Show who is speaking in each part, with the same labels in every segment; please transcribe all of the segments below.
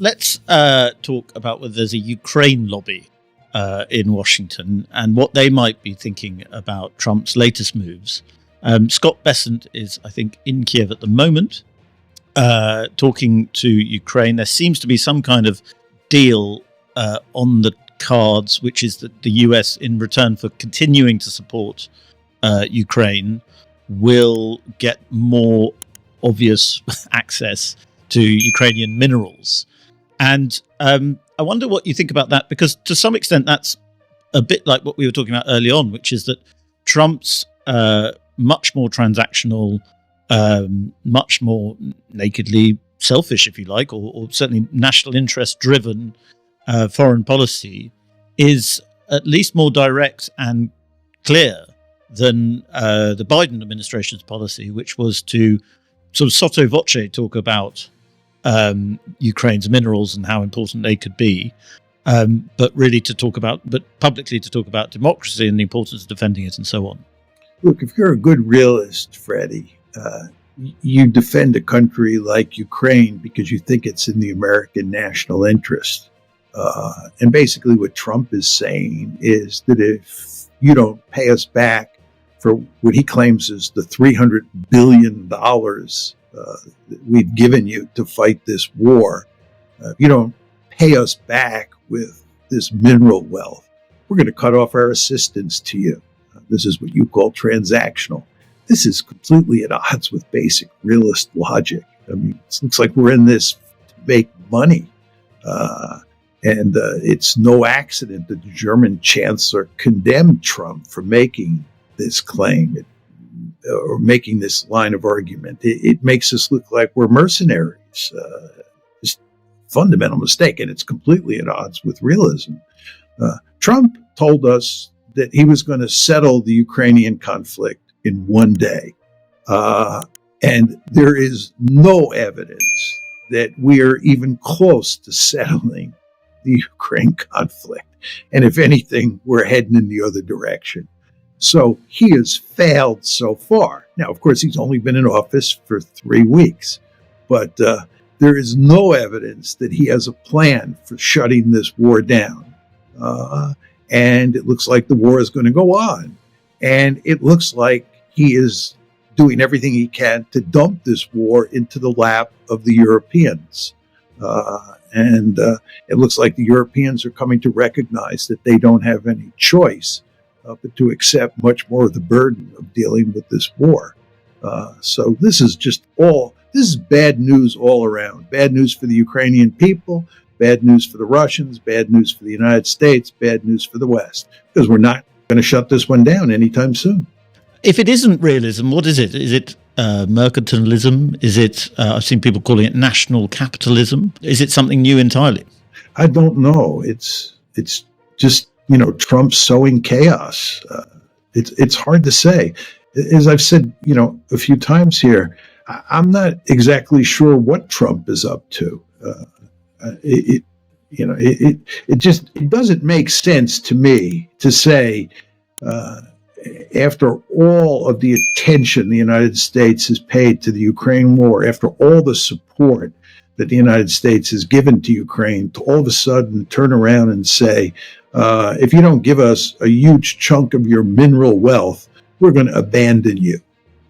Speaker 1: Let's talk about whether there's a Ukraine lobby in Washington and what they might be thinking about Trump's latest moves. Scott Bessent is, I think, in Kiev at the moment, talking to Ukraine. There seems to be some kind of deal on the cards, which is that the US, in return for continuing to support Ukraine, will get more obvious access to Ukrainian minerals. And I wonder what you think about that, because to some extent that's a bit like what we were talking about early on, which is that Trump's much more transactional, much more nakedly selfish, if you like, or certainly national interest driven foreign policy is at least more direct and clear than the Biden administration's policy, which was to sort of sotto voce talk about Ukraine's minerals and how important they could be, but publicly to talk about democracy and the importance of defending it and so on.
Speaker 2: Look, if you're a good realist, Freddie, you defend a country like Ukraine because you think it's in the American national interest. And basically what Trump is saying is that if you don't pay us back for what he claims is the $300 billion that we've given you to fight this war, if you don't pay us back with this mineral wealth, we're going to cut off our assistance to you. This is what you call transactional. This is completely at odds with basic realist logic. I mean, it looks like we're in this to make money. And it's no accident that the German chancellor condemned Trump for making this claim or making this line of argument. It makes us look like we're mercenaries. It's a fundamental mistake, and it's completely at odds with realism. Trump told us that he was going to settle the Ukrainian conflict in one day. And there is no evidence that we are even close to settling the Ukraine conflict. And if anything, we're heading in the other direction. So he has failed so far. Now, of course, he's only been in office for 3 weeks, but there is no evidence that he has a plan for shutting this war down. And it looks like the war is going to go on. And it looks like he is doing everything he can to dump this war into the lap of the Europeans. And it looks like the Europeans are coming to recognize that they don't have any choice but to accept much more of the burden of dealing with this war. So this is bad news all around. Bad news for the Ukrainian people, bad news for the Russians, bad news for the United States, bad news for the West, because we're not going to shut this one down anytime soon.
Speaker 1: If it isn't realism, what is it? Is it mercantilism? Is it, I've seen people calling it national capitalism. Is it something new entirely?
Speaker 2: I don't know. It's just, Trump sowing chaos. It's hard to say. As I've said, a few times here, I'm not exactly sure what Trump is up to. It doesn't make sense to me to say, after all of the attention the United States has paid to the Ukraine war, after all the support that the United States has given to Ukraine, to all of a sudden turn around and say, if you don't give us a huge chunk of your mineral wealth, we're going to abandon you.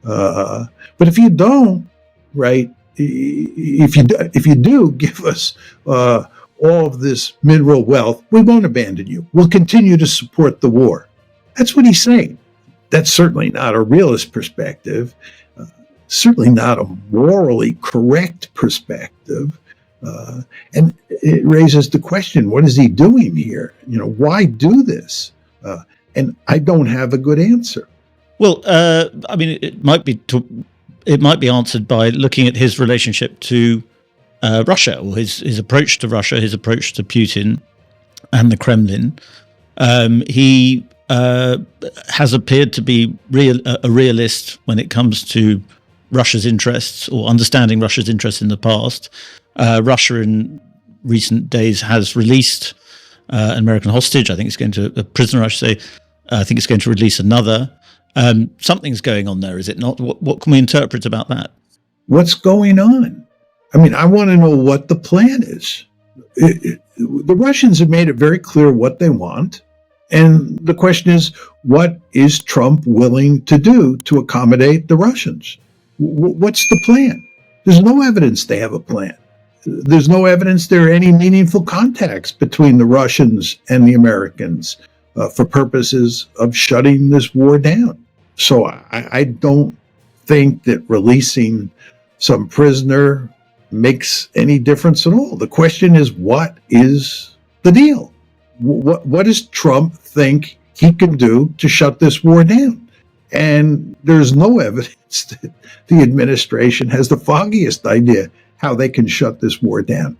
Speaker 2: But if you don't, right, if you do give us all of this mineral wealth, we won't abandon you. We'll continue to support the war. That's what he's saying. That's certainly not a realist perspective, certainly not a morally correct perspective. And it raises the question, what is he doing here? Why do this? And I don't have a good answer.
Speaker 1: Well, I mean, it might be answered by looking at his relationship to Russia, or his approach to Russia, his approach to Putin and the Kremlin. He has appeared to be a realist when it comes to Russia's interests, or understanding Russia's interests in the past. Russia in recent days has released an American hostage. I think it's going to a prisoner, I should say. I think it's going to release another. Something's going on there, is it not? What can we interpret about that?
Speaker 2: What's going on? I mean, I want to know what the plan is. The Russians have made it very clear what they want. And the question is, what is Trump willing to do to accommodate the Russians? What's the plan? There's no evidence they have a plan. There's no evidence there are any meaningful contacts between the Russians and the Americans for purposes of shutting this war down. So I don't think that releasing some prisoner makes any difference at all. The question is, what is the deal? What does Trump think he can do to shut this war down? And there's no evidence that the administration has the foggiest idea how they can shut this war down.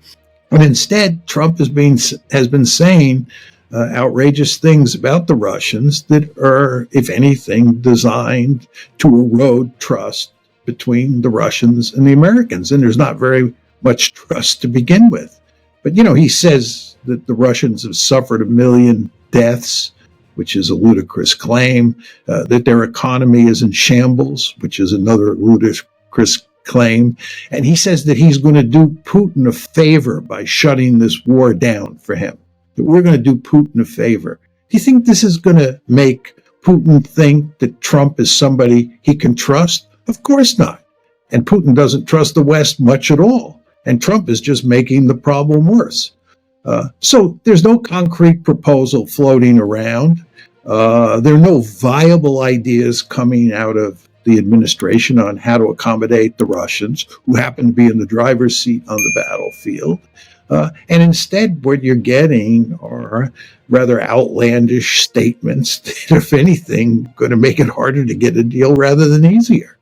Speaker 2: But instead, Trump has been saying outrageous things about the Russians that are, if anything, designed to erode trust between the Russians and the Americans. And there's not very much trust to begin with. But, he says that the Russians have suffered 1 million deaths, which is a ludicrous claim, that their economy is in shambles, which is another ludicrous claim. And he says that he's going to do Putin a favor by shutting this war down for him, that we're going to do Putin a favor. Do you think this is going to make Putin think that Trump is somebody he can trust? Of course not. And Putin doesn't trust the West much at all. And Trump is just making the problem worse. So there's no concrete proposal floating around. There are no viable ideas coming out of the administration on how to accommodate the Russians, who happen to be in the driver's seat on the battlefield. And instead, what you're getting are rather outlandish statements that, if anything, going to make it harder to get a deal rather than easier.